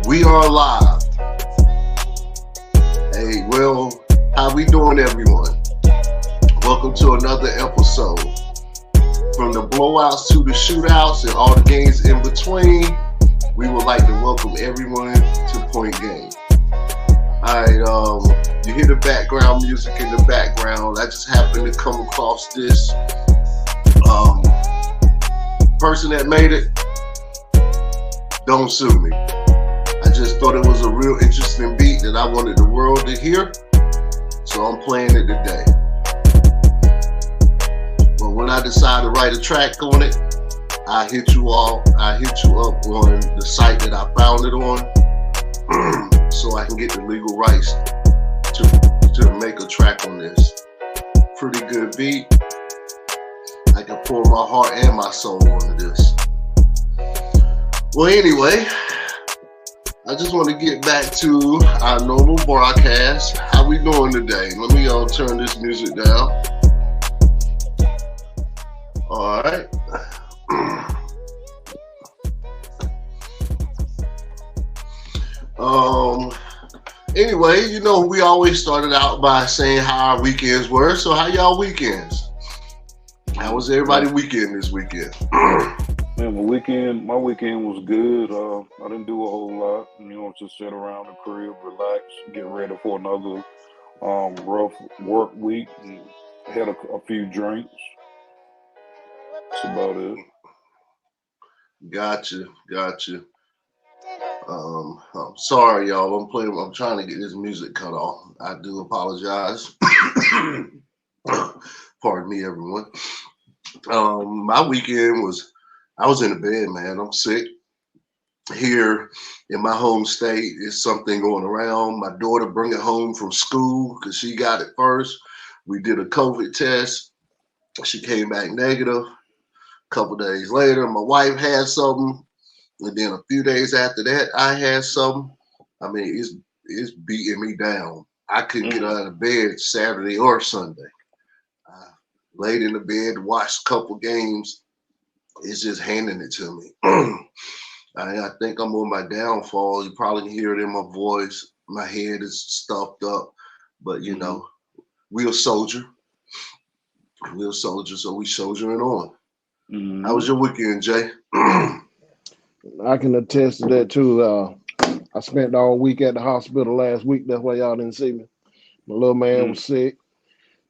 We are live. Hey, well, how we doing, everyone? Welcome to another episode. From the blowouts to the shootouts and all the games in between, we would like to welcome everyone to Point Game. All right, you hear the background music in the background. I just happened to come across this person that made it. Don't sue me. I just thought it was a real interesting beat that I wanted the world to hear, so I'm playing it today. But when I decide to write a track on it, I hit you up on the site that I found it on, so I can get the legal rights to make a track on this. Pretty good beat. I can pour my heart and my soul onto this. Well, anyway, I just want to get back to our normal broadcast. How we doing today? Let me turn this music down. All right. Anyway, you know, we always started out by saying how our weekends were. So how y'all weekends? How was everybody weekend this weekend? Man, my weekend was good. I didn't do a whole lot. Just sit around the crib, relax, get ready for another rough work week, and had a few drinks. That's about it. Gotcha. I'm sorry, y'all. I'm trying to get this music cut off. I do apologize. Pardon me, everyone. My weekend I was in the bed, man. I'm sick. Here in my home state, is something going around. My daughter bring it home from school because she got it first. We did a COVID test. She came back negative. A couple days later, my wife had something. And then a few days after that, I had something. I mean, it's beating me down. I couldn't get out of bed Saturday or Sunday. I laid in the bed, watched a couple games. It's just handing it to me. I think I'm on my downfall. You probably can hear it in my voice. My head is stuffed up. But, you know, we're soldier. We're a soldier, so we soldiering on. How was your weekend, Jay? I can attest to that too. I spent all week at the hospital last week. That's why y'all didn't see me. My little man was sick.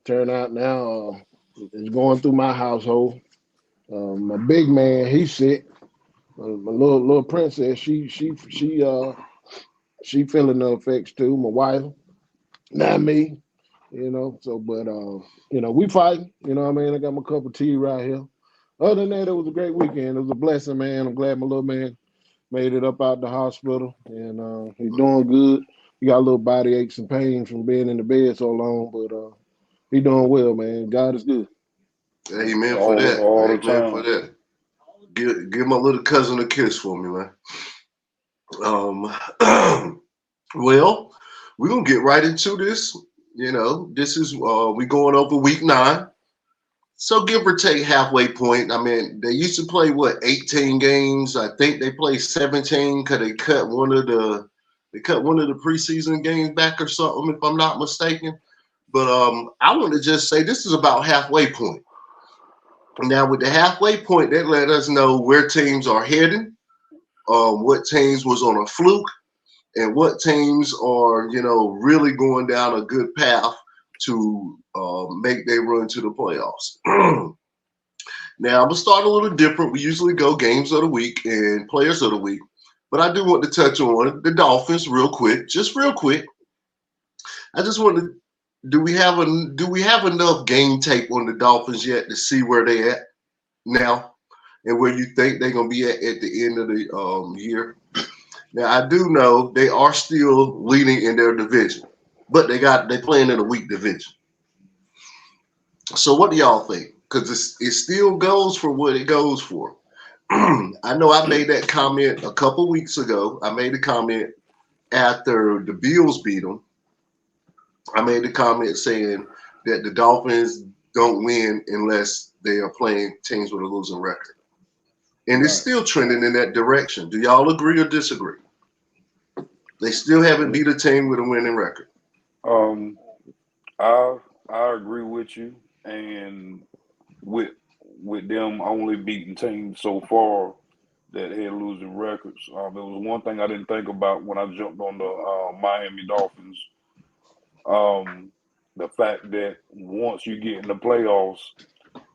Turned out now it's going through my household. My big man, he's sick. My little princess, she feeling the effects too. My wife, not me. But we fighting. You know what I mean? I got my cup of tea right here. Other than that, it was a great weekend. It was a blessing, man. I'm glad my little man made it up out the hospital, and he's doing good. He got a little body aches and pains from being in the bed so long, but he's doing well, man. God is good. Amen for that. All the Amen time. for that. Give my little cousin a kiss for me, man. Well, we're gonna get right into this. This is we going over week 9. So give or take halfway point. I mean, they used to play 18 games. I think they play 17 because they cut one of the preseason games back or something, if I'm not mistaken. But I want to just say this is about halfway point. Now with the halfway point, that let us know where teams are heading, what teams was on a fluke, and what teams are, really going down a good path to make their run to the playoffs. Now, I'm going to start a little different. We usually go games of the week and players of the week, but I do want to touch on the Dolphins real quick, just real quick. I just want to, do we have enough game tape on the Dolphins yet to see where they at now and where you think they're going to be at the end of the year? Now, I do know they are still leading in their division, but they playing in a weak division. So what do y'all think? Because it still goes for what it goes for. I know I made that comment a couple weeks ago. I made a comment after the Bills beat them. I made a comment saying that the Dolphins don't win unless they are playing teams with a losing record. And it's still trending in that direction. Do y'all agree or disagree? They still haven't beat a team with a winning record. Um, I I agree with you, and with them only beating teams so far that had losing records. There was one thing I didn't think about when I jumped on the Miami Dolphins. Um, the fact that once you get in the playoffs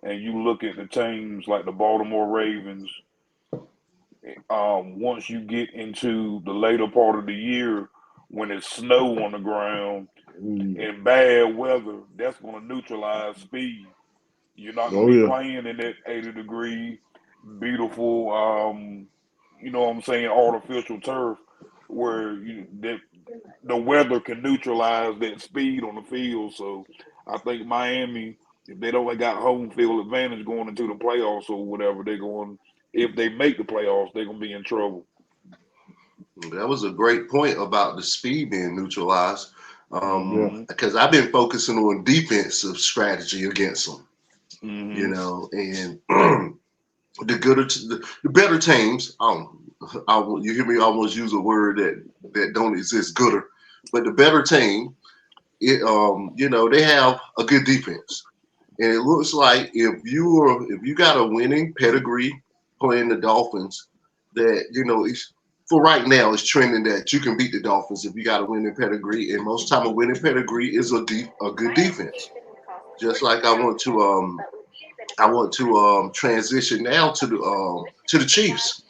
and you look at the teams like the Baltimore Ravens, once you get into the later part of the year when it's snow on the ground and bad weather, that's going to neutralize speed. You're not going Oh to be yeah. playing in that 80-degree, beautiful, you know what I'm saying, artificial turf where the weather can neutralize that speed on the field. So I think Miami, if they don't got home field advantage going into the playoffs or whatever, if they make the playoffs, they're going to be in trouble. That was a great point about the speed being neutralized. Mm-hmm. Because I've been focusing on defensive strategy against them, you Mm-hmm. know, and the better teams. You hear me almost use a word that don't exist. Gooder, but the better team, you know, they have a good defense, and it looks like if you got a winning pedigree playing the Dolphins, that you know it's. For right now, it's trending that you can beat the Dolphins if you got a winning pedigree, and most time a winning pedigree is a good defense. Just like I want to transition now to the Chiefs.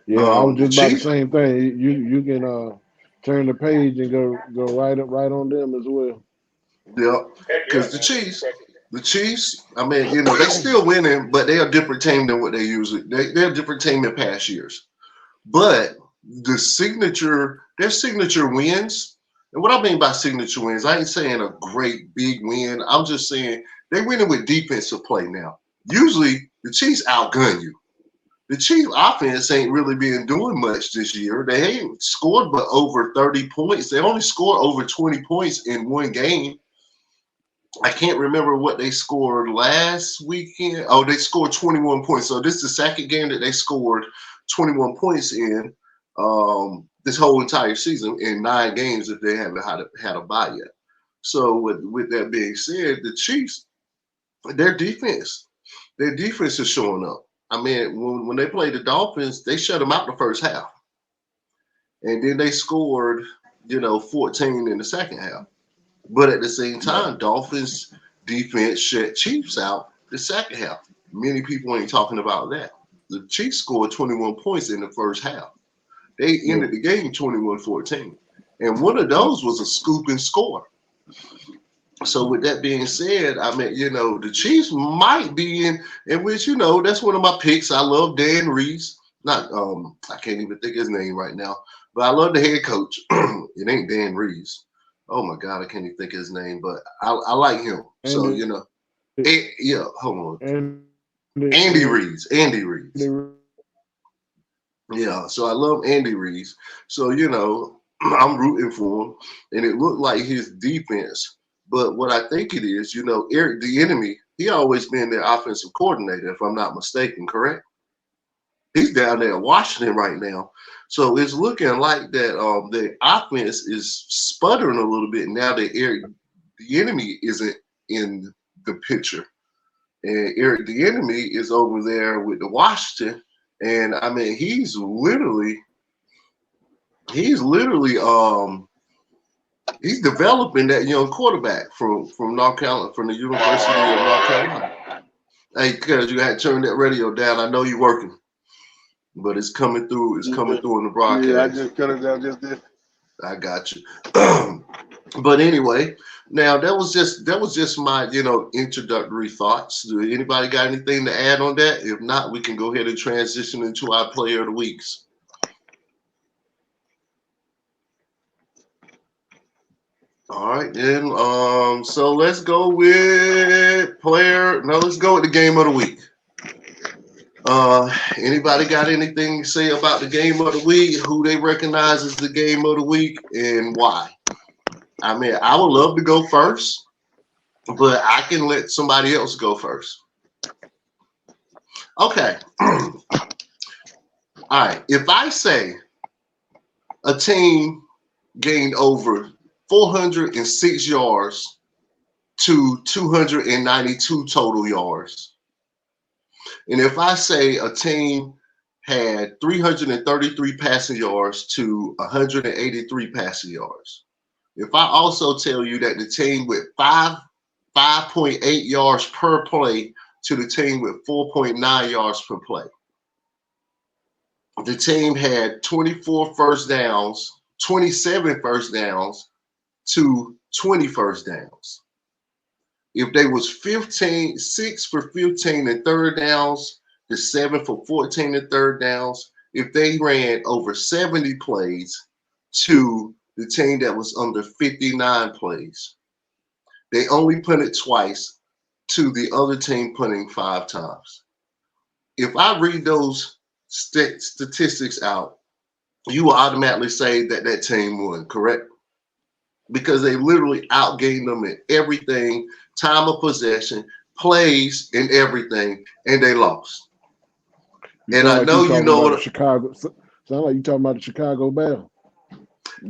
Yeah, I was The just about the Chiefs, same thing. You can turn the page and go right on them as well. yeah, because the Chiefs. I mean, you know, they still winning, but they're a different team than what they usually. They're a different team than past years. But their signature wins, and what I mean by signature wins, I ain't saying a great big win. I'm just saying they winning with defensive play now. Usually the Chiefs outgun you. The Chiefs offense ain't really been doing much this year. They ain't scored but over 30 points. They only scored over 20 points in one game. I can't remember what they scored last weekend. Oh, they scored 21 points. So this is the second game that they scored 21 points in this whole entire season in 9 games if they haven't had a bye yet. So with that being said, the Chiefs, their defense is showing up. I mean, when they played the Dolphins, they shut them out the first half. And then they scored, 14 in the second half. But at the same time, Dolphins defense shut Chiefs out the second half. Many people ain't talking about that. The Chiefs scored 21 points in the first half. They ended the game 21-14. And one of those was a scoop and score. So with that being said, I mean, the Chiefs might be in which, that's one of my picks. I love Dan Reeves. Not I can't even think his name right now, but I love the head coach. It ain't Dan Reeves. Oh my God, I can't even think of his name, but I like him. So, hold on. Andy Reeves. Yeah, so I love Andy Reeves. So, I'm rooting for him. And it looked like his defense. But what I think it is, Eric Bieniemy, he always been their offensive coordinator, if I'm not mistaken, correct? He's down there in Washington right now. So it's looking like that the offense is sputtering a little bit now that Eric Bieniemy isn't in the picture. And Eric Bieniemy is over there with the Washington. And I mean, he's literally he's developing that young quarterback from North Carolina, from the University of North Carolina. Hey, cuz you had to turn that radio down. I know you're working, but it's coming through. It's coming through in the broadcast. Yeah, I just cut it down just this. I got you. But anyway, now that was just my introductory thoughts. Do anybody got anything to add on that? If not, we can go ahead and transition into our player of the weeks. All right, then. So let's go with player. No, let's go with the game of the week. Anybody got anything to say about the game of the week? Who they recognize as the game of the week and why? I mean, I would love to go first, but I can let somebody else go first. Okay. All right. If I say a team gained over 406 yards to 292 total yards. And if I say a team had 333 passing yards to 183 passing yards, if I also tell you that the team with 5.8 yards per play to the team with 4.9 yards per play, the team had 27 first downs to 20 first downs. If they was 6 for 15 in third downs to 7 for 14 in third downs, if they ran over 70 plays to the team that was under 59 plays, they only punted twice to the other team punting 5 times. If I read those statistics out, you will automatically say that that team won, correct? Because they literally outgained them in everything, time of possession, plays, and everything, and they lost. And I know you know what Chicago. Sound like you talking about the Chicago Bears.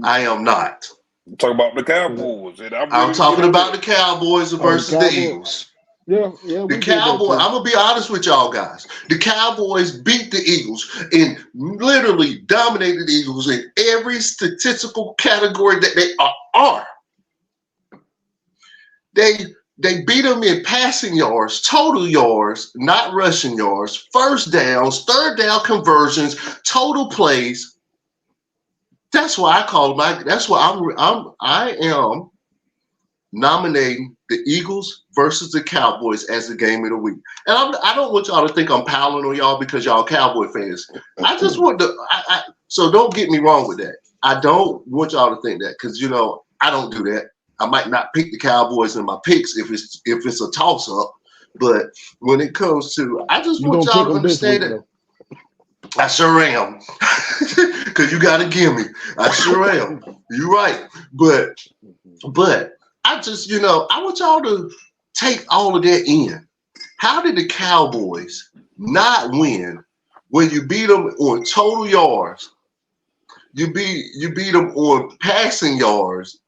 I am not. Talk about the Cowboys. And I'm talking about the Cowboys versus the Eagles. Yeah. The Cowboys, I'm going to be honest with y'all guys. The Cowboys beat the Eagles and literally dominated the Eagles in every statistical category that they are. They beat them in passing yards, total yards, not rushing yards, first downs, third down conversions, total plays. That's why I am nominating the Eagles versus the Cowboys as the game of the week. And I don't want y'all to think I'm piling on y'all because y'all Cowboy fans. I just want to. So don't get me wrong with that. I don't want y'all to think that because I don't do that. I might not pick the Cowboys in my picks if it's a toss up, but when it comes to, I just want y'all to understand that. I sure am, because you got to give me. I sure am. You're right, but I just I want y'all to take all of that in. How did the Cowboys not win when you beat them on total yards? You beat them on passing yards.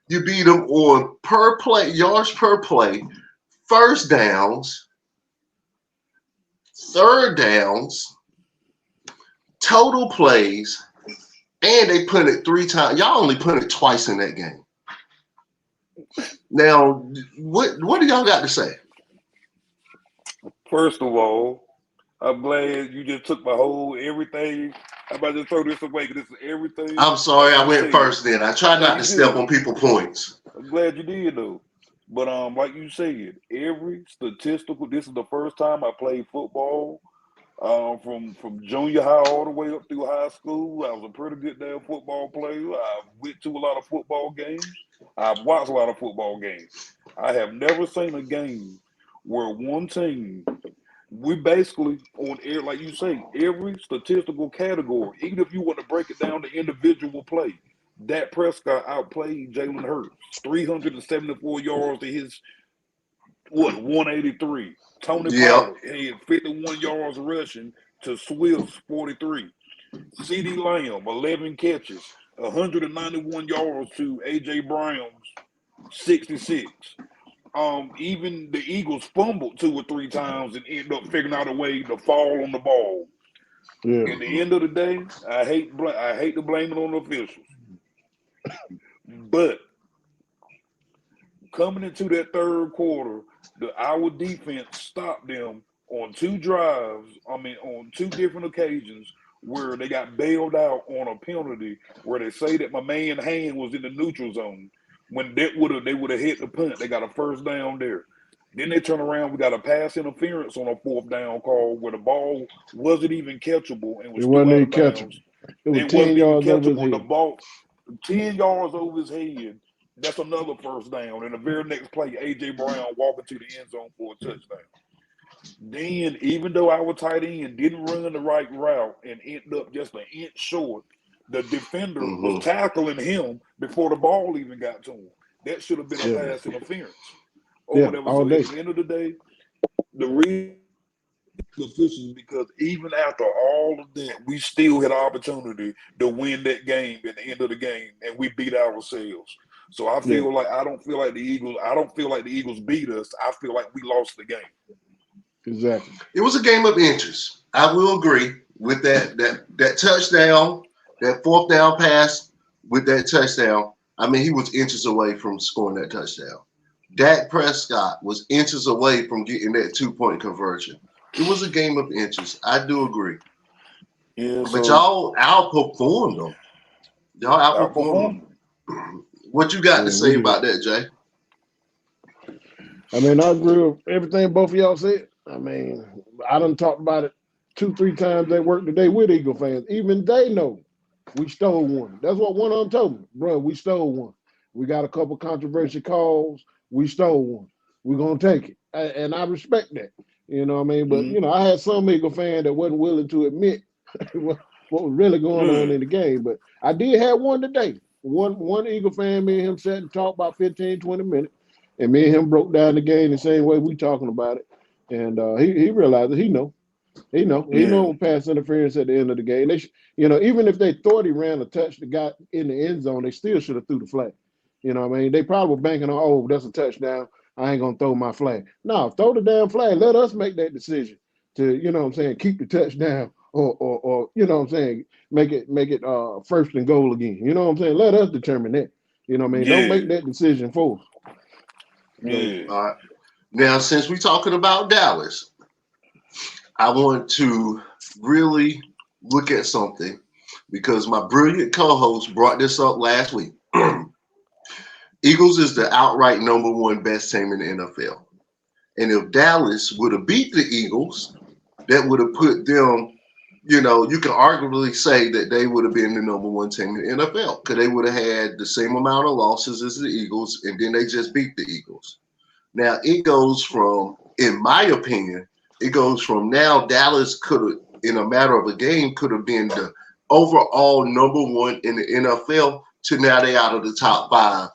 You beat them on per play, yards per play, first downs, third downs, total plays, and they punted 3 times. Y'all only punted twice in that game. Now, what do y'all got to say? First of all, I'm glad you just took my whole everything. I'm about to throw this away because this is everything. I'm sorry, I went first then. I try not to step on people's points. I'm glad you did though. But like you said, every statistical, this is the first time I played football. From junior high all the way up through high school. I was a pretty good damn football player. I went to a lot of football games. I've watched a lot of football games. I have never seen a game where one team, we basically on air, like you say, every statistical category, even if you want to break it down to individual play, Dak Prescott outplayed Jalen Hurts, 374 yards to his 183. Tony Pollard, he had 51 yards rushing to Swift's 43. CeeDee Lamb, 11 catches, 191 yards to A.J. Brown's 66. Even the Eagles fumbled 2 or 3 times and ended up figuring out a way to fall on the ball. Yeah. At the end of the day, I hate to blame it on the officials. But coming into that third quarter, our defense stopped them on 2 drives. On 2 different occasions where they got bailed out on a penalty where they say that my man hand was in the neutral zone. When they would have hit the punt, they got a first down there. Then they turn around, we got a pass interference on a 4th down call where the ball wasn't even catchable and was still out of bounds. It was 10 yards over his head. The ball 10 yards over his head. That's another first down. And the very next play, A.J. Brown walking to the end zone for a touchdown. Then, even though our tight end didn't run the right route and ended up just an inch short, the defender was tackling him before the ball even got to him. That should have been a pass interference. Or whatever. So at the end of the day, the reason officials because even after all of that, we still had an opportunity to win that game at the end of the game, and we beat ourselves. So I Yeah, feel like I don't feel like the Eagles. I don't feel like the Eagles beat us. I feel like we lost the game. exactly. It was a game of inches. I will agree with that touchdown, that fourth down pass with that touchdown. I mean, he was inches away from scoring that touchdown. Dak Prescott was inches away from getting that 2-point conversion. It was a game of inches. I do agree. Yeah, But so y'all outperformed them. Y'all outperformed outperformed. them. What you got to Yeah, we say did. about that, Jay? I mean, I agree with everything both of y'all said. I mean, I done talked about it 2, 3 times they work today with Eagle fans. Even they know we stole one. That's what one of them told me. Bro, we stole one. We got a couple controversial calls. We stole one. We're going to take it. And I respect that. You know what I mean? But, Mm-hmm. I had some Eagle fan that wasn't willing to admit what was really going on Yeah, in the game. But I did have one today. One Eagle fan, me and him sat and talked about 15, 20 minutes. And me and him broke down the game the same way we talking about it. And he realized that he know yeah, pass interference at the end of the game. Even if they thought he ran a touch that got in the end zone, they still should have threw the flag. You know what I mean? They probably were banking on, oh, that's a touchdown. I ain't gonna throw my flag. No, throw the damn flag. Let us make that decision to, keep the touchdown or make it first and goal again. You know what I'm saying? Let us determine that. You know what I mean? Don't make yeah, that decision for us. So yeah. All right. Now, since we're talking about Dallas, I want to really look at something because my brilliant co-host brought this up last week. Eagles is the outright number one best team in the NFL. And if Dallas would have beat the Eagles, that would have put them, you can arguably say that they would have been the number one team in the NFL because they would have had the same amount of losses as the Eagles, and then they just beat the Eagles. Now, it goes from, in my opinion, it goes from now Dallas could have, in a matter of a game, could have been the overall number one in the NFL to now they out of the top 5.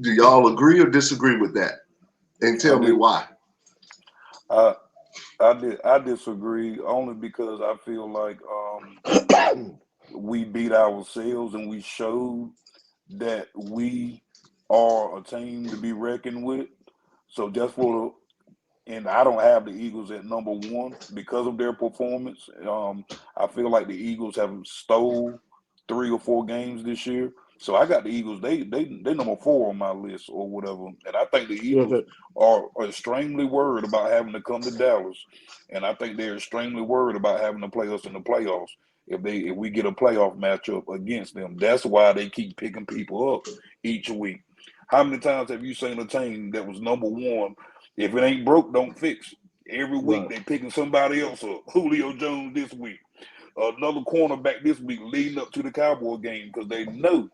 Do y'all agree or disagree with that? And I tell me did. why. I I disagree only because I feel like we beat ourselves and we showed that we are a team to be reckoned with. So that's what, and I don't have the Eagles at number one because of their performance. I feel like the Eagles have stole 3 or 4 games this year. So I got the Eagles. They number 4 on my list or whatever. And I think the Eagles okay. are extremely worried about having to come to Dallas, and I think they're extremely worried about having to play us in the playoffs. If we get a playoff matchup against them, that's why they keep picking people up each week. How many times have you seen a team that was number one? If it ain't broke, don't fix it. Every week Right. they picking somebody else up. Julio Jones this week, another cornerback this week, leading up to the Cowboy game because they know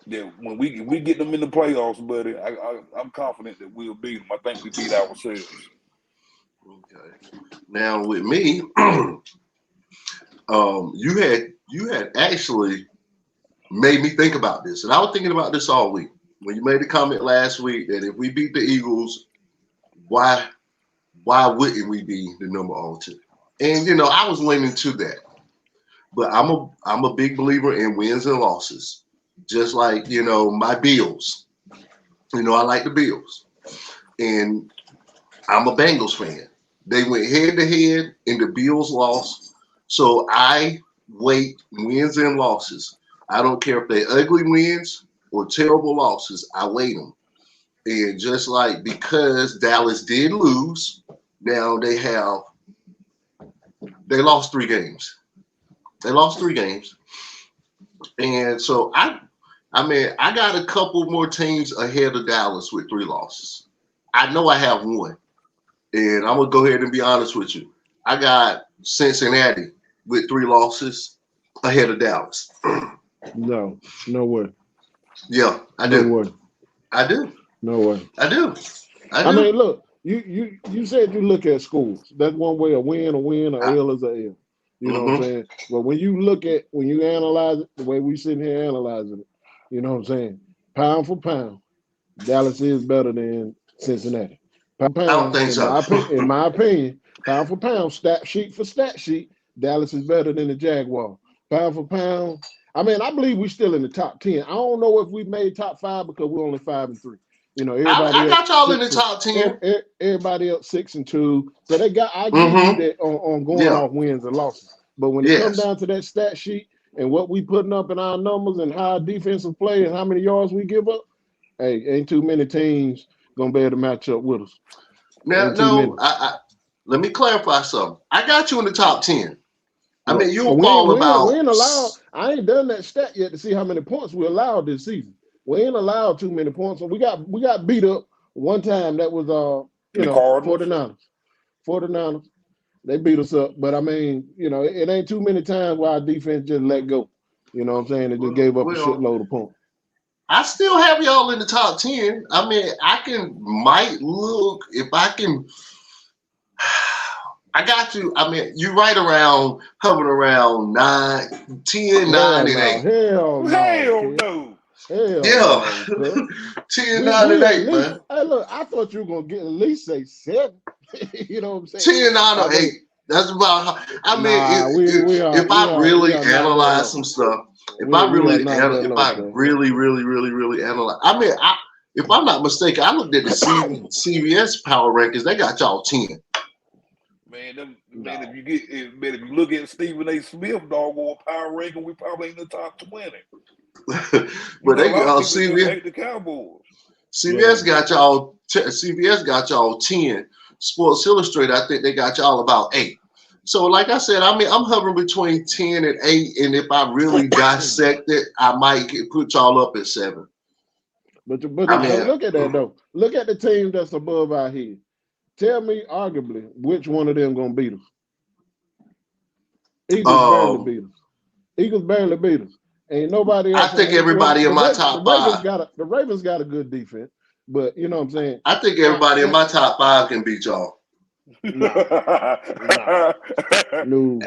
that when we get them in the playoffs, buddy, I'm confident that we'll beat them. I think we beat ourselves. Okay. Now with me, you had actually made me think about this, and I was thinking about this all week. When you made the comment last week that if we beat the Eagles, why wouldn't we be the number 2? And I was leaning to that, but I'm a big believer in wins and losses, just like my Bills. I like the Bills, and I'm a Bengals fan. They went head to head, and the Bills lost. So I weight wins and losses. I don't care if they're ugly wins or terrible losses. I weight them. And just like because Dallas did lose, now they lost 3 games. They lost 3 games. And so I got a couple more teams ahead of Dallas with 3 losses. I know I have one. And I'm gonna go ahead and be honest with you. I got Cincinnati with 3 losses ahead of Dallas. No, no way. Yeah, I No do. way. I do. No way. I do. I I mean, do. look, you said you look at schools. That's one way, a win, a I, L is a L. You know what I'm mm-hmm. saying? But when you analyze it, the way we sitting here analyzing it, you know what I'm saying? Pound for pound, Dallas is better than Cincinnati. Pound for I don't pound, think so. in my opinion, pound for pound, stat sheet for stat sheet, Dallas is better than the Jaguars. Pound for pound. I mean, I believe we're still in the top 10. I don't know if we made top 5 because we're only 5-3. You know, everybody I got else y'all in the 6 top 10. and everybody else 6-2. So they got, I give you that on going Yeah. off wins and losses. But when it comes Yes. down to that stat sheet and what we putting up in our numbers and how our defensive play and how many yards we give up, hey, ain't too many teams gonna be able to match up with us. Now, Ain't too many. let me clarify something. I got you in the top 10. I mean, But you'll we fall ain't about. allowed. I ain't done that stat yet to see how many points we allowed this season. We ain't allowed too many points. So we got beat up one time. That was The Cardinals. 49ers. They beat us up. But I mean, you know, it ain't too many times where our defense just let go. You know what I'm saying? It just gave up a shitload of points. I still have y'all in the top 10. I mean, might look if I can. I got you. I mean, you right around, hovering around 9, 10, 9, and 8. Hell no. No. Yeah. No, 10, 9, and 8, man. Hey, look, I thought you were going to get at least say 7. You know what I'm saying? 10, 9, or 8. That's about how. I mean, if I really analyze some stuff, if I really analyze, I mean, if I'm not mistaken, I looked at the CBS power rankings. They got y'all 10. Man, if you look at Stephen A. Smith doggone power ranking, we probably in the top 20. But they got CBS hate the Cowboys. CBS got y'all. CBS got y'all 10. Sports Illustrated, I think they got y'all about 8. So, like I said, I mean, I'm hovering between 10 and 8, and if I really dissect it, I might put y'all up at 7. But look at that though. Look at the team that's above our head. Tell me, arguably, which one of them gonna beat us? Eagles barely beat us. Ain't nobody else. I think everybody in my top 5. The Ravens got a good defense, but you know what I'm saying. I think everybody in my top 5 can beat y'all. No.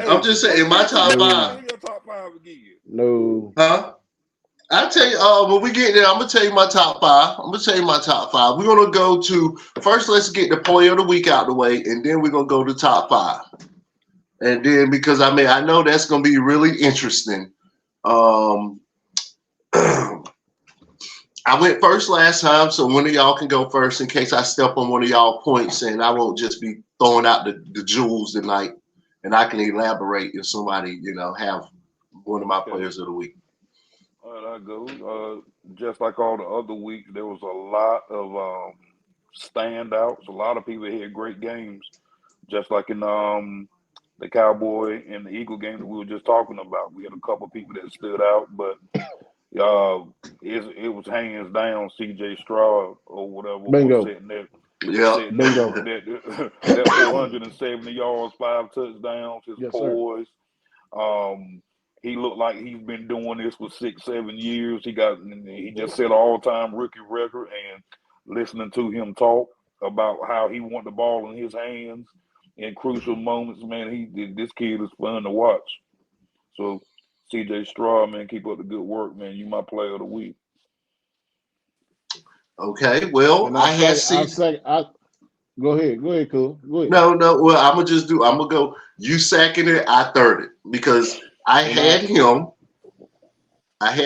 I'm just saying, in my top 5. Your top 5 again. No. Huh? I tell you, when we get there, I'm gonna tell you my top 5. We're gonna go to first. Let's get the player of the week out the way, and then we're gonna go to top 5. And then because I mean I know that's gonna be really interesting. I went first last time, so one of y'all can go first in case I step on one of y'all points, and I won't just be throwing out the jewels tonight, and I can elaborate if somebody have one of my players of the week. All right, I go. Just like all the other weeks, there was a lot of standouts. A lot of people had great games, just like in the Cowboy and the Eagle game that we were just talking about. We had a couple of people that stood out, but it was hands down C.J. Stroud or whatever. Bingo. Bingo. That 470 yards, 5 touchdowns, his poise. He looked like he's been doing this for 6-7 years. He just set an all-time rookie record, and listening to him talk about how he want the ball in his hands in crucial moments, man, this kid is fun to watch. So C.J. Stroud, man, keep up the good work, man. You my player of the week. Okay, well, go ahead, cool. Go ahead. No, well, I'm gonna go, you second it, I third it, because I had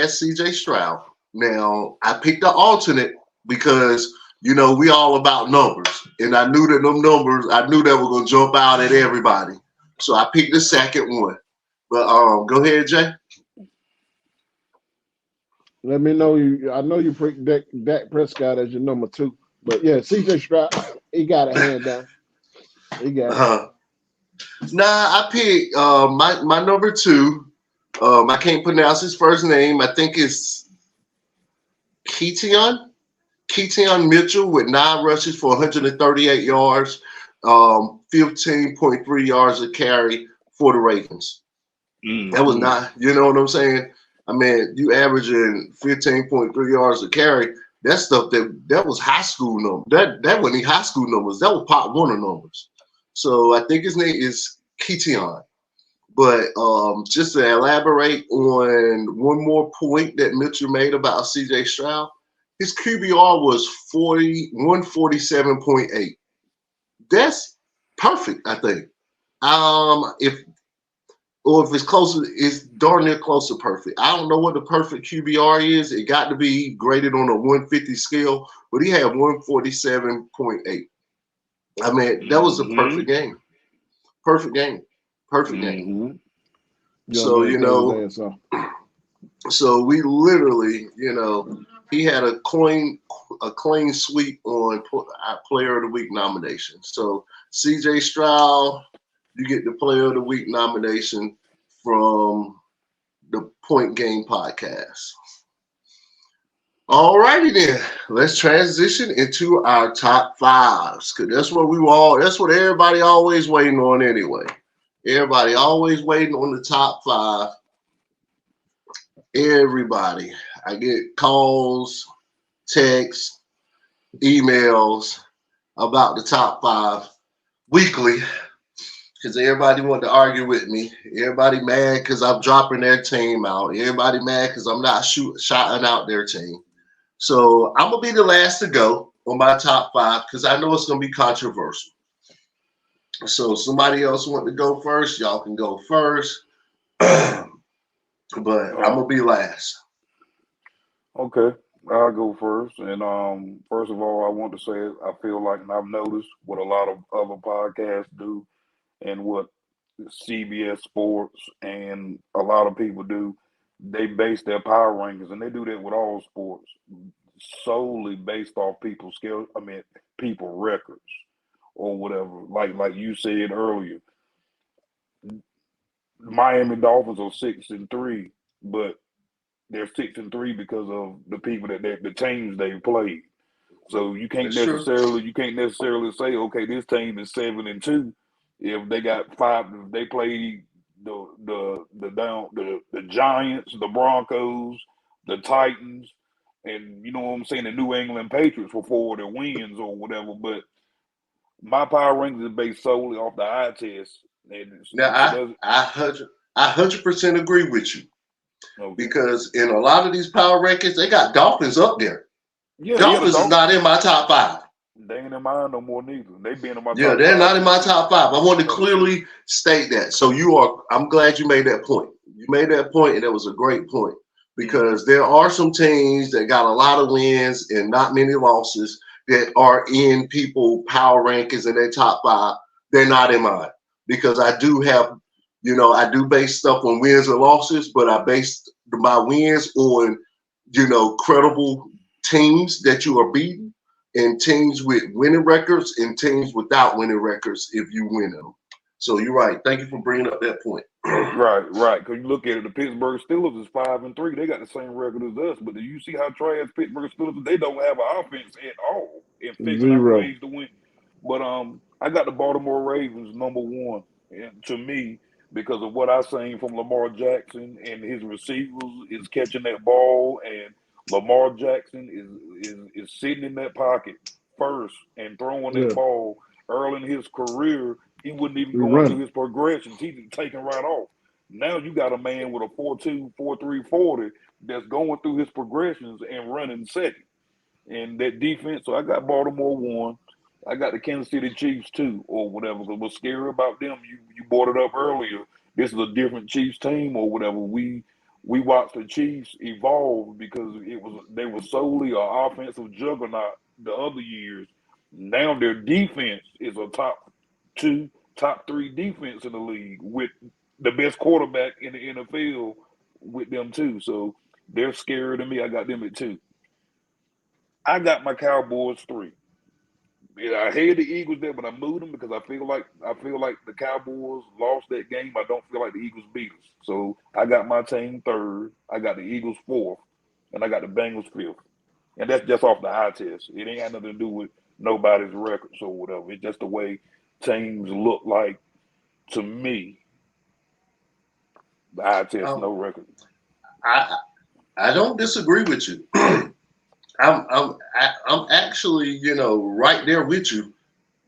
C.J. Stroud. Now, I picked the alternate because, we all about numbers. And I knew that them numbers, I knew they were going to jump out at everybody. So I picked the second one. But go ahead, Jay. Let me know I know you picked Dak Prescott as your number 2. But yeah, C.J. Stroud, he got a hand down. He got it. Nah, I picked my number 2. I can't pronounce his first name. I think it's Keaton Mitchell with 9 rushes for 138 yards, 15.3 yards a carry for the Ravens. That was not, you know what I'm saying? I mean, you averaging 15.3 yards a carry. That stuff that was high school numbers. That wasn't high school numbers. That was Pop Warner numbers. So I think his name is Keaton. But just to elaborate on one more point that Mitchell made about C.J. Stroud, his QBR was 147.8. that's perfect. I think. If it's close, it's darn near close to perfect. I don't know what the perfect QBR is. It got to be graded on a 150 scale, but he had 147.8. I mean, that was a perfect game. Perfect game. Perfect game. Young So, man played his ass off. so we literally, he had a clean sweep on Player of the Week nomination. So CJ Stroud, you get the Player of the Week nomination from the Point Game podcast. All righty then. Let's transition into our top fives. Cause that's what everybody always waiting on anyway. Everybody always waiting on the top five. Everybody. I get calls, texts, emails about the top five weekly because everybody want to argue with me. Everybody mad because I'm dropping their team out. Everybody mad because I'm not shouting out their team. So I'm going to be the last to go on my top five because I know it's going to be controversial. So somebody else want to go first, y'all can go first. But I'm going to be last. Okay, I'll go first. And first of all, I want to say I feel like, and I've noticed what a lot of other podcasts do and what CBS Sports and a lot of people do, they base their power rankings, and they do that with all sports, solely based off people's skill. I mean, people records or whatever. Like you said earlier, Miami Dolphins are 6-3, but they're 6-3 because of the people the teams they've played. So you can't necessarily say, okay, this team is 7-2 if they got five. If they play the Giants, the Broncos, the Titans, and you know what I'm saying, the New England Patriots for 4 of their wins or whatever. But my power rankings is based solely off the eye test. Now I 100% agree with you. Okay. Because in a lot of these power rankings, they got Dolphins up there. Yeah, Dolphins is not in my top five. They ain't in mine no more neither. They been in my top Yeah, they're five. not in my top five. I want to clearly state that. So I'm glad you made that point. You made that point, and that was a great point. Because there are some teams that got a lot of wins and not many losses that are in people power rankings in their top five. They're not in mine. Because I do have, I do base stuff on wins and losses, but I base my wins on, credible teams that you are beating and teams with winning records and teams without winning records if you win them. So you're right. Thank you for bringing up that point. Right. Because you look at it, the Pittsburgh Steelers is 5-3. They got the same record as us. But do you see how trash Pittsburgh Steelers? They don't have an offense at all in figuring out ways to win. But I got the Baltimore Ravens number one, and to me, because of what I've seen from Lamar Jackson and his receivers is catching that ball, and Lamar Jackson is sitting in that pocket first and throwing that ball early in his career. He wouldn't even go into his progressions. He's taking right off. Now you got a man with a 4.2, 4.3 40 that's going through his progressions and running second. And that defense, so I got Baltimore one. I got the Kansas City Chiefs two, or whatever. Because what's scary about them, you brought it up earlier. This is a different Chiefs team or whatever. We watched the Chiefs evolve because they were solely an offensive juggernaut the other years. Now their defense is a top 2, top 3 defense in the league with the best quarterback in the NFL with them too. So they're scarier than me. I got them at 2. I got my Cowboys 3. I hated the Eagles there, but I moved them because I feel like the Cowboys lost that game. I don't feel like the Eagles beat us. So I got my team 3rd. I got the Eagles 4th, and I got the Bengals 5th. And that's just off the eye test. It ain't got nothing to do with nobody's records or whatever. It's just the way teams look like to me. The eye test, no record. I don't disagree with you. I'm actually, right there with you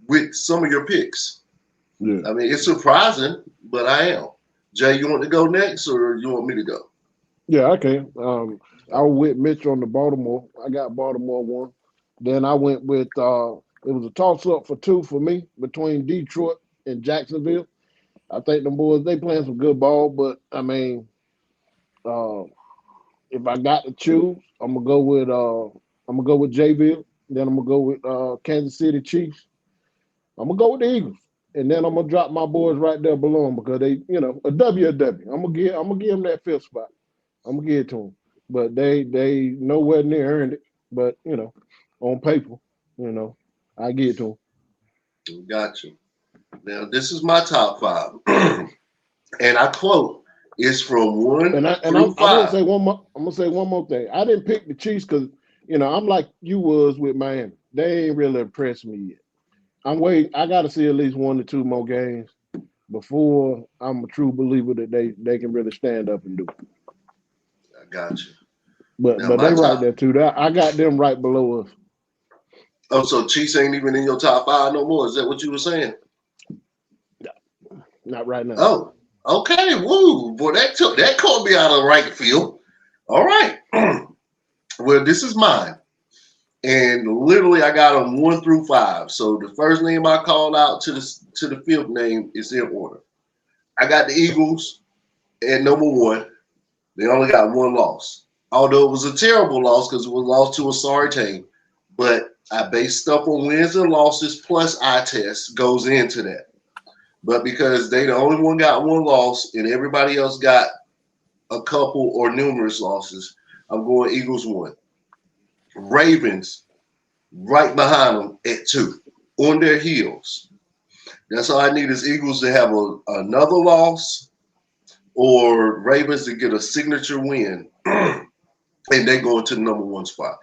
with some of your picks. Yeah. I mean, it's surprising, but I am. Jay, you want to go next, or you want me to go? Yeah, okay. I was with Mitch on the Baltimore. I got Baltimore 1. Then I went with It was a toss up for 2 for me between Detroit and Jacksonville. I think them boys they playing some good ball, but I mean, uh, if I got to choose, I'm gonna go with Jayville. Then I'm gonna go with Kansas City Chiefs. I'm gonna go with the Eagles, and then I'm gonna drop my boys right there below them because they, a W a W. I'm gonna give them that 5th spot. I'm gonna give it to them, but they nowhere near earned it. But on paper, I give it to them. Got you. Now this is my top 5, and I quote: "It's from 1 And I'm through gonna 5." say one more. I'm gonna say one more thing. I didn't pick the Chiefs because I'm like you was with Miami. They ain't really impressed me yet. I'm waiting. I got to see at least 1 or 2 more games before I'm a true believer that they can really stand up and do it. I got you. But Now my they right top. there too. I got them right below us. Oh, so Chiefs ain't even in your top 5 no more? Is that what you were saying? Not right now. Oh, okay. Woo, boy, that caught me out of the right field. All right. Well, this is mine. And literally, I got them 1 through 5. So the first name I called out to the 5th name is in order. I got the Eagles at number 1. They only got 1 loss, although it was a terrible loss because it was lost to a sorry team. But I based stuff on wins and losses plus eye test goes into that. But because they the only one got 1 loss and everybody else got a couple or numerous losses, I'm going Eagles 1. Ravens right behind them at 2 on their heels. That's all I need is Eagles to have another loss or Ravens to get a signature win and they go into the number 1 spot.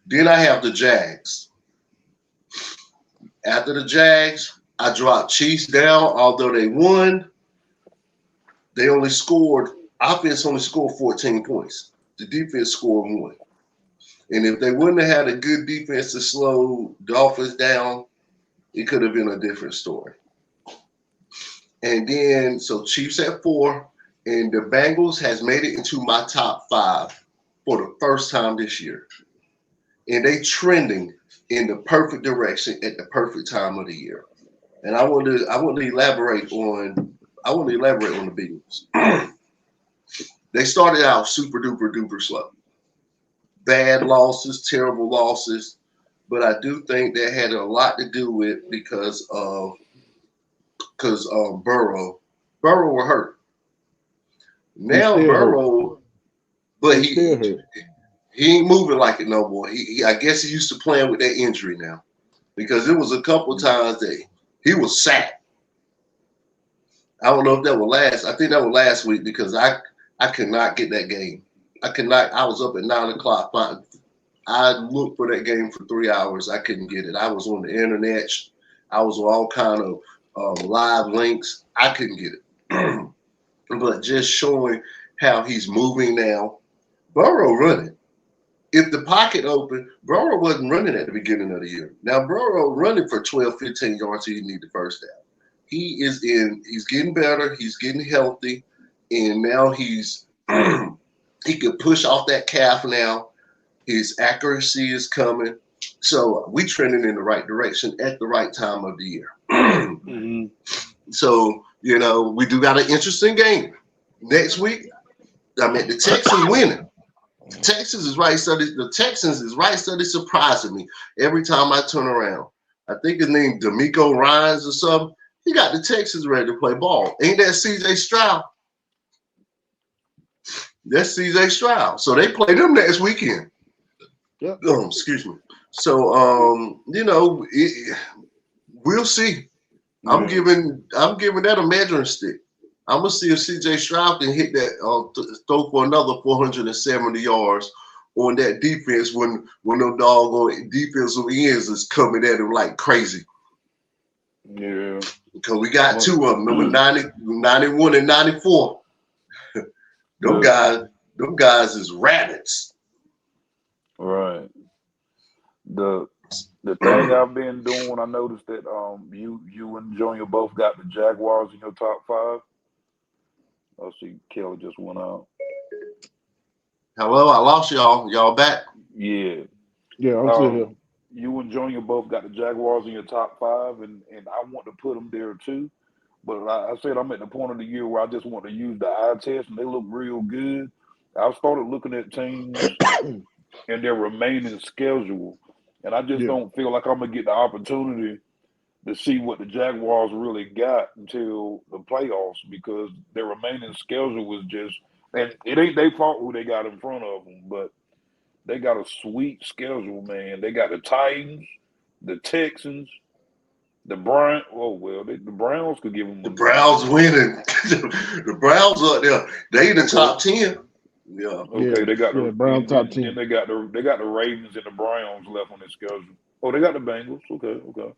Then I have the Jags. After the Jags, I dropped Chiefs down, although they won. They only scored, offense only scored 14 points. The defense scored 1. And if they wouldn't have had a good defense to slow the offense down, it could have been a different story. And then, so Chiefs at 4, and the Bengals has made it into my top 5 for the first time this year. And they trending in the perfect direction at the perfect time of the year. And I want to elaborate on the Bengals. They started out super duper duper slow. Bad losses, terrible losses, but I do think that had a lot to do with because Burrow were hurt. He's Now still hurt. Burrow, but He's still hurt. he ain't moving like it no more. I guess he used to playing with that injury now, because it was a couple times that he was sacked. I don't know if that will last. I think that was last week because I could not get that game. I could not. I was up at 9 o'clock. I looked for that game for 3 hours. I couldn't get it. I was on the internet. I was on all kind of live links. I couldn't get it. But just showing how he's moving now. Burrow running. If the pocket open, Burrow wasn't running at the beginning of the year. Now Burrow running for 12, 15 yards, so you need the first down. He's getting better, he's getting healthy, and now he can push off that calf now. His accuracy is coming. So we trending in the right direction at the right time of the year. Mm-hmm. So, we do got an interesting game next week. The Texans winning. The Texans is right study surprising me every time I turn around. I think his name D'Amico Ryans or something. He got the Texans ready to play ball. Ain't that CJ Stroud? That's CJ Stroud. So they play them next weekend. Yep. Excuse me. So we'll see. I'm giving that a measuring stick. I'm gonna see if CJ Stroud can hit that throw for another 470 yards on that defense when them doggone defensive ends is coming at him like crazy. Yeah. Because we got 2 of them, number 90, 91 and 94. Them guys is rabbits. Right. The thing I've been doing, I noticed that you and Junior both got the Jaguars in your top 5. I see Kelly just went out. Hello, I lost y'all. Y'all back? Yeah. Yeah, I'm still here. you and Junior both got the Jaguars in your top five, and I want to put them there too. But like I said, I'm at the point of the year where I just want to use the eye test, and they look real good. I've started looking at teams and their remaining schedule, and I just Yeah. don't feel like I'm gonna get the opportunity to see what the Jaguars really got until the playoffs because their remaining schedule was just, and it ain't their fault who they got in front of them, but they got a sweet schedule, man. They got the Titans, the Texans, the Browns. Oh well, the Browns could give them The a game. Browns winning. The Browns up there. They in the Okay, top 10. Yeah. okay. Yeah. They got Yeah. the Brown top then 10. they got the Ravens and the Browns left on their schedule. Oh, they got the Bengals. Okay, okay.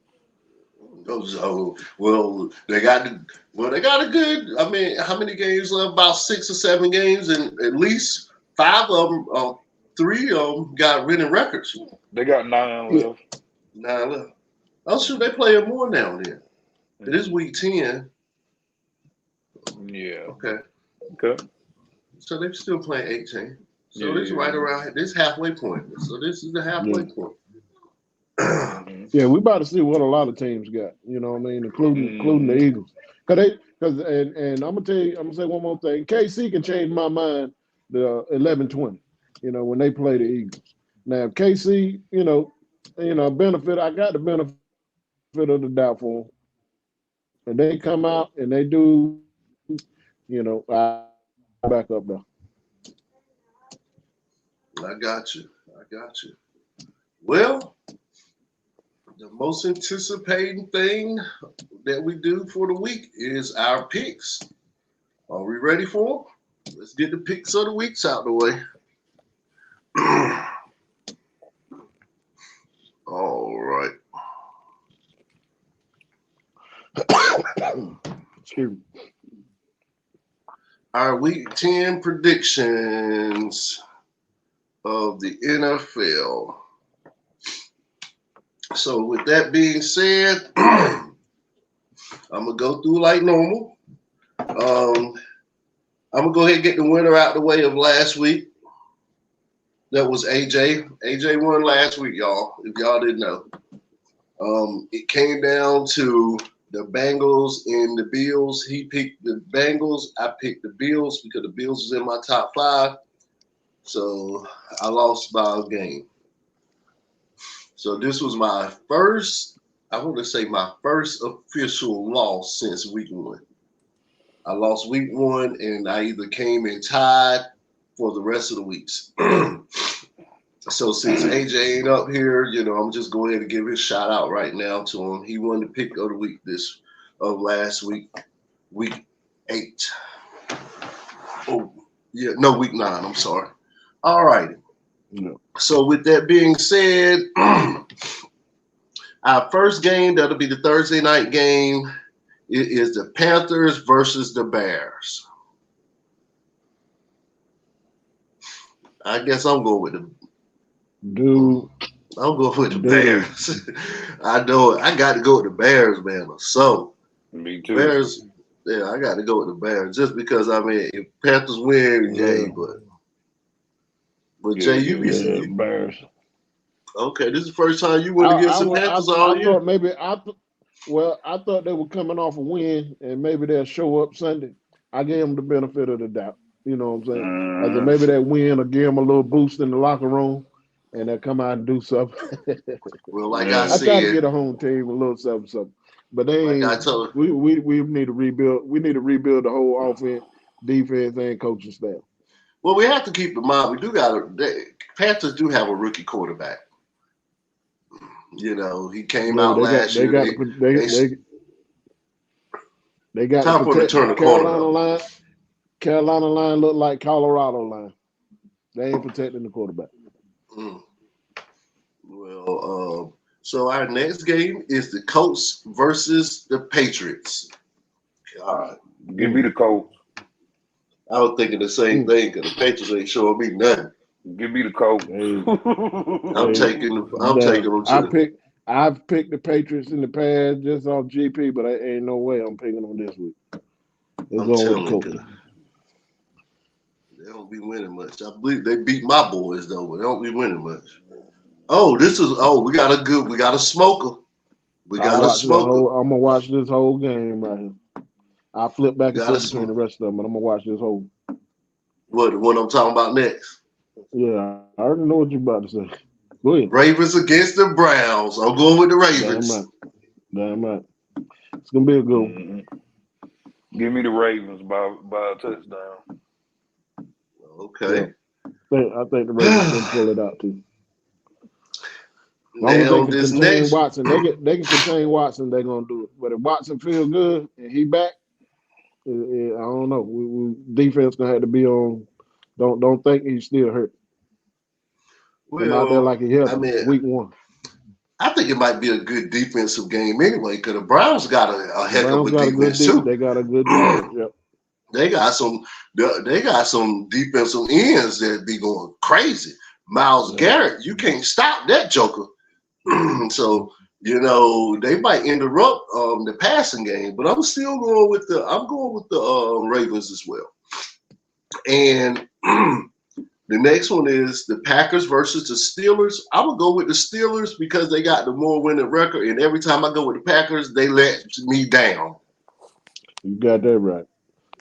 So, well, they got a good. I mean, how many games left? About 6 or 7 games, and at least 5 of them, 3 of them got winning records. They got 9 Yeah. left. 9 left. Oh, shoot, they playing more now. Then it is Mhm. week 10. Yeah. Okay, Okay. so they're still playing 18. Yeah. So this Yeah. right around this halfway point. So this is the halfway Yeah. point. Mhm. Yeah. We about to see what a lot of teams got. You know what I mean, including the Mhm. Eagles. And I'm gonna tell you, I'm gonna say one more thing. KC can change my mind the 11-20. You know when they play the Eagles. Now KC, benefit. I got the benefit of the doubt for them, and they come out and they do. I back up there. I got you. Well, the most anticipating thing that we do for the week is our picks. Are we ready for them? Let's get the picks of the weeks out the way. All right. Excuse me. Our week 10 predictions of the NFL. So with that being said, I'm gonna go through like normal. I'm gonna go ahead and get the winner out the way of last week. That was AJ. AJ won last week, y'all. If y'all didn't know, it came down to the Bengals and the Bills. He picked the Bengals. I picked the Bills because the Bills was in my top 5. So I lost by a game. So this was my first, I want to say my first official loss since week 1. I lost week 1 and I either came in tied for the rest of the weeks. So since AJ ain't up here, I'm just going ahead and give his shout out right now to him. He won the pick of the week last week, week 8. Oh, yeah, no, week 9. I'm sorry. All righty. No. So with that being said, our first game, that'll be the Thursday night game. It is the Panthers versus the Bears. I guess I'm going with the Bears. I know it. I got to go with the Bears, man. So Me too. Bears, yeah, I got to go with the Bears just because if Panthers win, Jay, but Jay, you be Bears. Okay. This is the first time you went against the Panthers all year. Thought maybe I thought they were coming off a win and maybe they'll show up Sunday. I gave them the benefit of the doubt. You know what I'm saying? I said maybe that win will give them a little boost in the locker room, and they'll come out and do something. Well, like I I said, try to get a home team a little something. But they ain't. Like I told, we need to rebuild. We need to rebuild the whole offense, defense, and coaching staff. well, we have to keep in mind we do Panthers do have a rookie quarterback. He came out last year. They got time to for to protect turn the Carolina corner. line. Carolina line look like Colorado line. They ain't protecting the quarterback. Well, so our next game is the Colts versus the Patriots. God, Give me the Colts. I was thinking the same thing because the Patriots ain't showing me nothing. Give me the Colts. I'm taking them too. I've picked the Patriots in the past just off GP, but I ain't no way I'm picking them this week. I'm telling you, they don't be winning much. I believe they beat my boys though, but they don't be winning much. Oh, we got a smoker. We got a smoker. I'm gonna watch this whole game right here. I'll flip back We and got a forth between smoker. the rest of them, but I'm gonna watch this whole. What I'm talking about next? Yeah, I already know what you're about to say. Go ahead. Ravens against the Browns. I'm going with the Damn Ravens. right. Damn right. It's gonna be a good one. Mm-hmm. Give me the Ravens by a touchdown. Okay. Yeah. I think the Ravens can pull it out too. As long as they Now can this contain next. Watson, they can contain Watson. They're gonna do it. But if Watson feel good and he back, I don't know. Defense gonna have to be on. Don't think he's still hurt. Come out there like Well, he I healthy. mean, Week 1. I think it might be a good defensive game anyway, because the Browns got a The heck of Browns a got a good defense too. they got a good defense. Yep. They got some defensive ends that be going crazy. Miles Yeah. Garrett, you can't stop that joker. So they might interrupt the passing game, but I'm still going with the Ravens as well. And the next one is the Packers versus the Steelers. I'm gonna go with the Steelers because they got the more winning record, and every time I go with the Packers, they let me down. You got that right.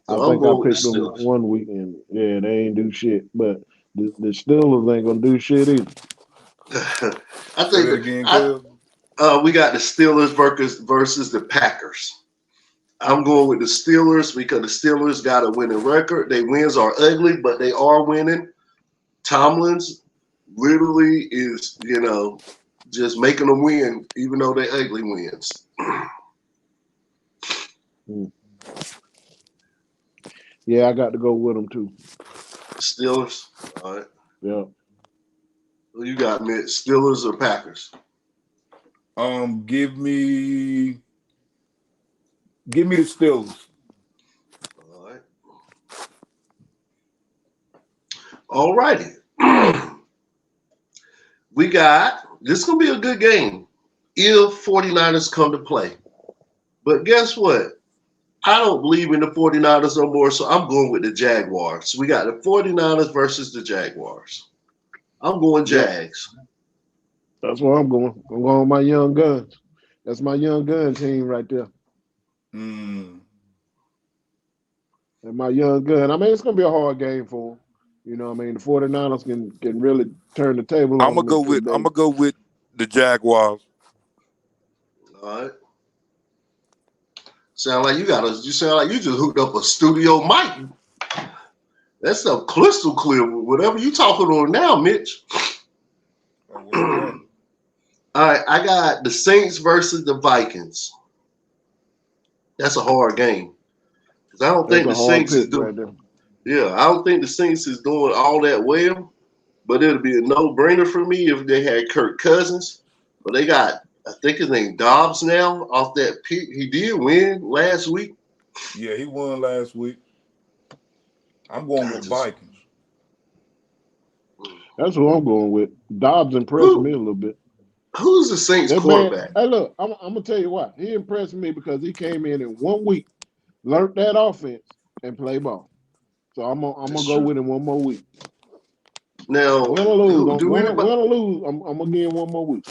So I I'm think I going with the picked them Steelers. one weekend. Yeah, they ain't do shit. But the Steelers ain't gonna do shit either. I Say think that again, Kev. we got the Steelers versus the Packers. I'm going with the Steelers because the Steelers got a winning record. Their wins are ugly, but they are winning. Tomlin's literally is, just making them win, even though they ugly wins. Yeah, I got to go with them too. Steelers. All right. Yeah. Who you got, Mitch? Steelers or Packers? Give me the Steelers. All right. All righty. We got, this is going to be a good game if 49ers come to play. But guess what? I don't believe in the 49ers no more, so I'm going with the Jaguars. We got the 49ers versus the Jaguars. I'm going Jags. That's where I'm going. I'm going with my young guns. That's my young gun team right there. Mm. And my young gun. I mean, it's going to be a hard game for them. You know what I mean? The 49ers can really turn the table on them. I'm gonna go with the Jaguars. All right. Sound like you sound like you just hooked up a studio mic. That's stuff crystal clear. Whatever you talking on now, Mitch. All right, I got the Saints versus the Vikings. That's a hard game. Because I don't think the Saints is doing. Right, yeah, I don't think the Saints is doing all that well. But it'll be a no-brainer for me if they had Kirk Cousins. But they got, I think his name Dobbs now off that pick. He did win last week. Yeah, he won last week. I'm going with Vikings. That's who I'm going with. Dobbs impressed me a little bit. Who's the Saints quarterback? Hey, look, I'm going to tell you why. He impressed me because he came in 1 week, learned that offense, and played ball. So I'm gonna go with him 1 more week. Now, win or lose, win or lose, I'm gonna give him 1 more week.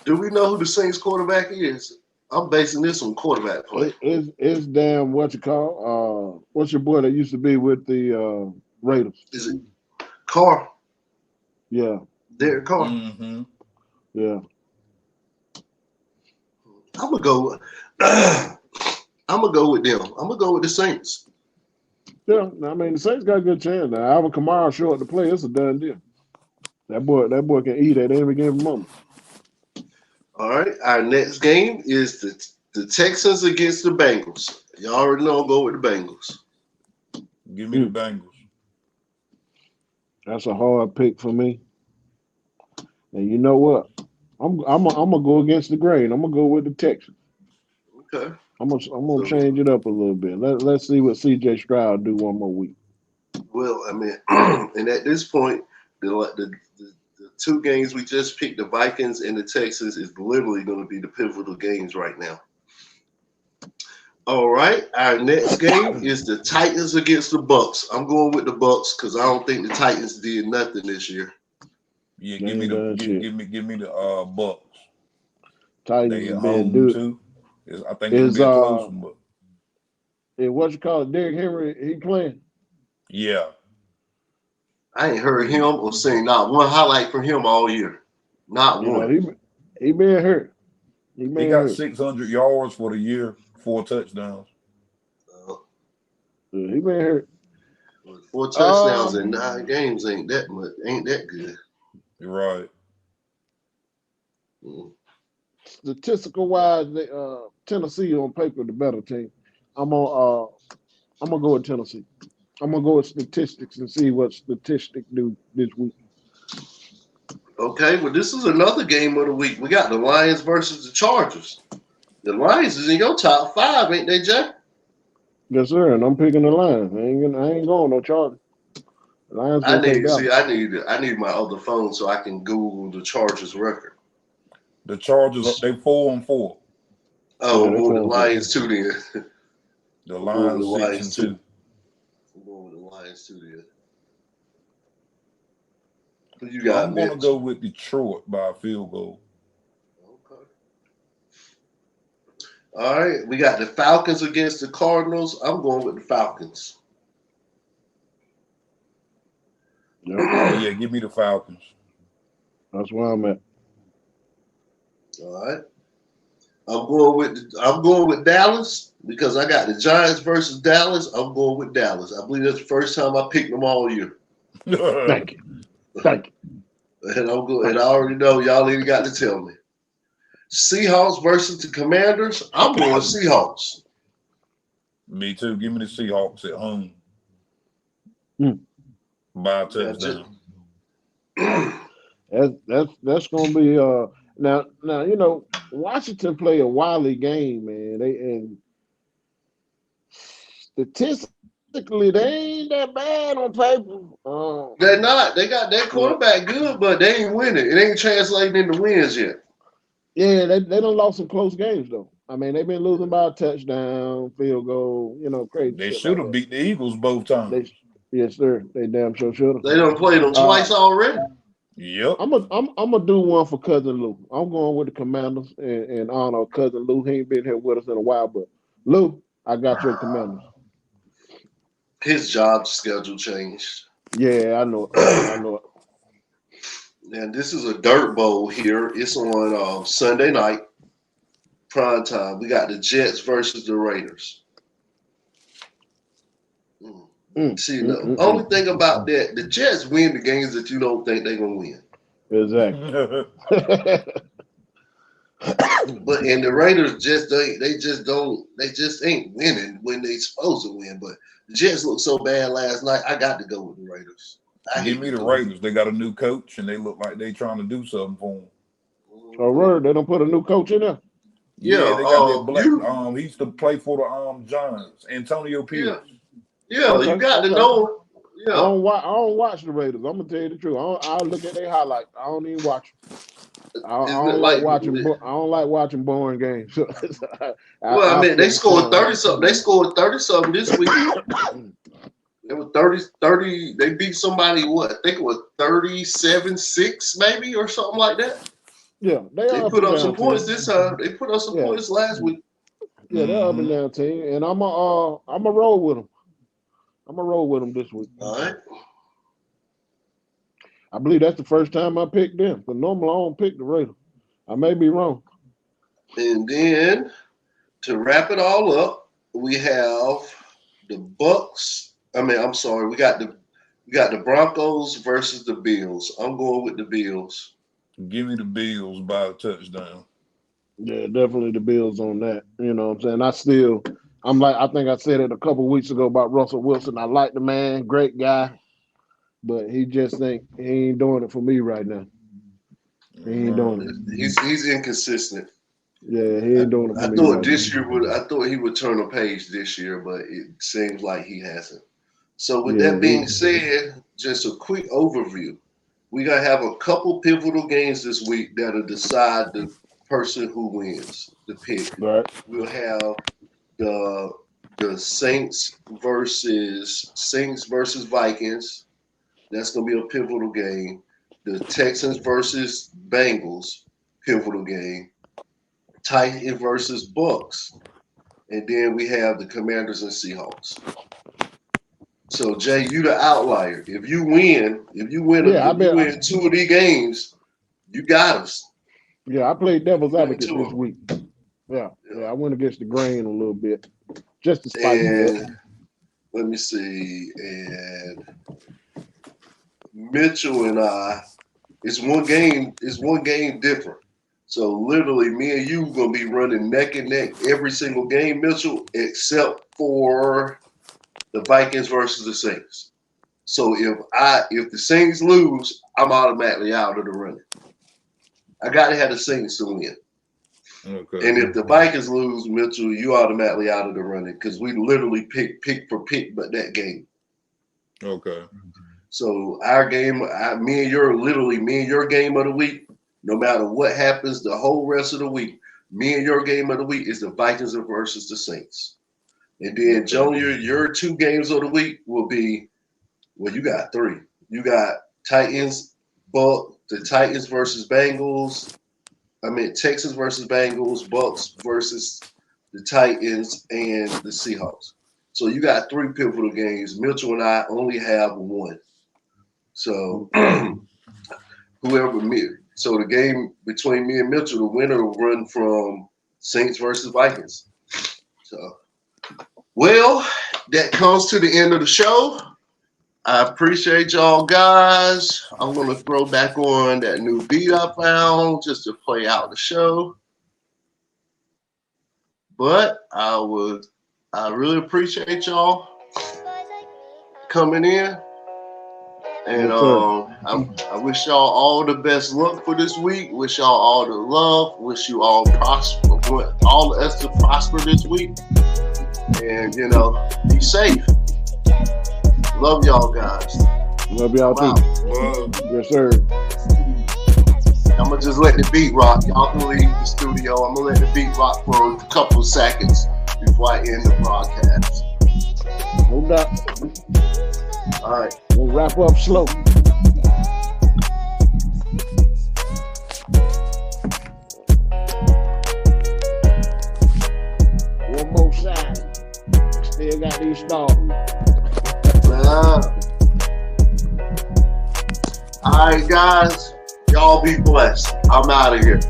Do we know who the Saints quarterback is? I'm basing this on quarterback play. It's damn what you call. What's your boy that used to be with the Raiders? Is it Carr? Yeah. Derek Carr. Mm-hmm. Yeah. I'm gonna go with them. I'm gonna go with the Saints. Yeah, I mean the Saints got a good chance now. Alvin Kamara short to play. It's a done deal. That boy can eat at every given moment. All right, our next game is the Texans against the Bengals. You already know I'll go with the Bengals. Give me the Bengals. That's a hard pick for me. And you know what? I'm gonna go against the grain. I'm gonna go with the Texans. Okay. I'm gonna change it up a little bit. Let's see what C.J. Stroud do 1 more week. Well, I mean, and at this point, the 2 games we just picked, the Vikings and the Texans, is literally going to be the pivotal games right now. All right, our next game is the Titans against the Bucks. I'm going with the Bucks because I don't think the Titans did nothing this year. Yeah, They ain't done shit. give me the Bucks. Titans They is at being home do too. I think it's gonna is be a close one, but what you call it, Derrick Henry, he playing. yeah. I ain't heard him or seen not one highlight from him all year. Not You know, one. he been hurt. He He been got hurt. 600 yards for the year, 4 touchdowns. Uh, Yeah, he been hurt. 4 touchdowns in 9 games ain't that much. Ain't that good? You're right. Mm. Statistical wise, Tennessee on paper the better team. I'm gonna go with Tennessee. I'm gonna go with statistics and see what statistics do this week. Okay, well, this is another game of the week. We got the Lions versus the Chargers. The Lions is in your top 5, ain't they, Jay? Yes, sir. And I'm picking the Lions. I ain't going no Chargers. The Lions I gonna take need Dallas. see. I need my other phone so I can Google the Chargers record. The Chargers, they 4-4. Oh, Yeah, I'm they going with the 4-4. Lions too. Then The I'm going with the Lions six and Lions too. two. I'm going with the Lions too. Then who you got, I'm gonna Mitch? go with Detroit by a field goal. Okay. All right, we got the Falcons against the Cardinals. I'm going with the Falcons. Yep, Yeah, give me the Falcons. that's where I'm at. All right. I'm going with Dallas because I got the Giants versus Dallas. I'm going with Dallas. I believe that's the first time I picked them all year. Thank you. Thank you. And I'm going, and I already know y'all ain't got to tell me. Seahawks versus the Commanders. I'm going Seahawks. Me too. Give me the Seahawks at home Hmm. by a Yeah, touchdown. That's gonna be now you know Washington play a wily game, man. And statistically they ain't that bad on paper. they're not. They got that But quarterback good, but they ain't winning. It ain't translating into wins yet. yeah, they done lost some close games though. I mean they've been losing by a touchdown, field goal, crazy They shit should like have that. beat the Eagles both times. They yes sir, they damn sure should have. They done played them twice already. Yep. I'm gonna do one for Cousin Lou. I'm going with the Commanders and honor of Cousin Lou. He ain't been here with us in a while, but Lou, I got your Commanders. His job schedule changed. Yeah, I know it. I know it. And this is a dirt bowl here. It's on Sunday night, prime time. We got the Jets versus the Raiders. See, the only thing about that, the Jets win the games that you don't think they're gonna win. Exactly. But and the Raiders they just ain't winning when they supposed to win. But the Jets looked so bad last night. I got to go with the Raiders. Give me the Raiders. They got a new coach and they look like they trying to do something for them. Oh, word, they don't put a new coach in there. Yeah, they got that black. You He used to play for the Giants, Antonio Pierce. yeah, Okay, you got to okay. know. I Yeah, don't watch the Raiders. I'm gonna tell you the truth. I look at their highlights. I don't even watch them. I isn't it don't like like? watching. I don't like watching boring games. Well, I mean, they flip the scored channel. 30 something. They scored 30 something this week. It was 30. They beat somebody, what? I think it was 37-6 maybe or something like that. Yeah, they They are up put and up some down points team. this time. They put up some Yeah, points last week. yeah, they're up and down team, and I'm a roll with them. I'm a roll with them this week. All right. I believe that's the first time I picked them. But normally I don't pick the Raiders. I may be wrong. And then to wrap it all up, we have the Bucks. I'm sorry. We got the Broncos versus the Bills. I'm going with the Bills. Give me the Bills by a touchdown. Yeah, definitely the Bills on that. You know what I'm saying? I think I said it a couple weeks ago about Russell Wilson. I like the man, great guy, but he ain't doing it for me right now. He ain't doing it. He's inconsistent. Yeah, he ain't doing it for I me thought right this now. year I thought he would turn a page this year, but it seems like he hasn't. So with Yeah, that being said, just a quick overview. We're gonna have a couple pivotal games this week that'll decide the person who wins the pick. right. We'll have the Saints versus Vikings. That's gonna be a pivotal game. the Texans versus Bengals, pivotal game. Titans versus Bucks. And then we have the Commanders and Seahawks. So Jay, you the outlier. If you win two of these games, you got us. Yeah, I played devil's advocate this week. Yeah, I went against the grain a little bit, just to spite you. Let me see. And Mitchell and I, it's one game different. So literally, me and you gonna be running neck and neck every single game, Mitchell, except for the Vikings versus the Saints. So if the Saints lose, I'm automatically out of the running. I gotta have the Saints to win. Okay. And if the Vikings lose, Mitchell, you automatically out of the running because we literally pick for pick, but that game. Okay. So our game, me and your game of the week. No matter what happens the whole rest of the week, me and your game of the week is the Vikings versus the Saints. And then, Junior, your 2 games of the week will be, well, you got 3. You got Texans versus Bengals. Texans versus Bengals, Bucks versus the Titans, and the Seahawks. So you got 3 pivotal games. Mitchell and I only have 1. So So the game between me and Mitchell, the winner will run from Saints versus Vikings. So, well, that comes to the end of the show. I appreciate y'all guys. I'm going to throw back on that new beat I found just to play out the show. But I really appreciate y'all coming in. And I wish y'all all the best luck for this week. Wish y'all all the love. Wish you all all of us to prosper this week. And, be safe. Love y'all guys. Love y'all too. Yes, sir. I'm going to just let the beat rock. Y'all can leave the studio. I'm going to let the beat rock for a couple of seconds before I end the broadcast. No doubt. All right. We'll wrap up slow. One more side. Still got these stars. All right, guys. Y'all be blessed. I'm out of here.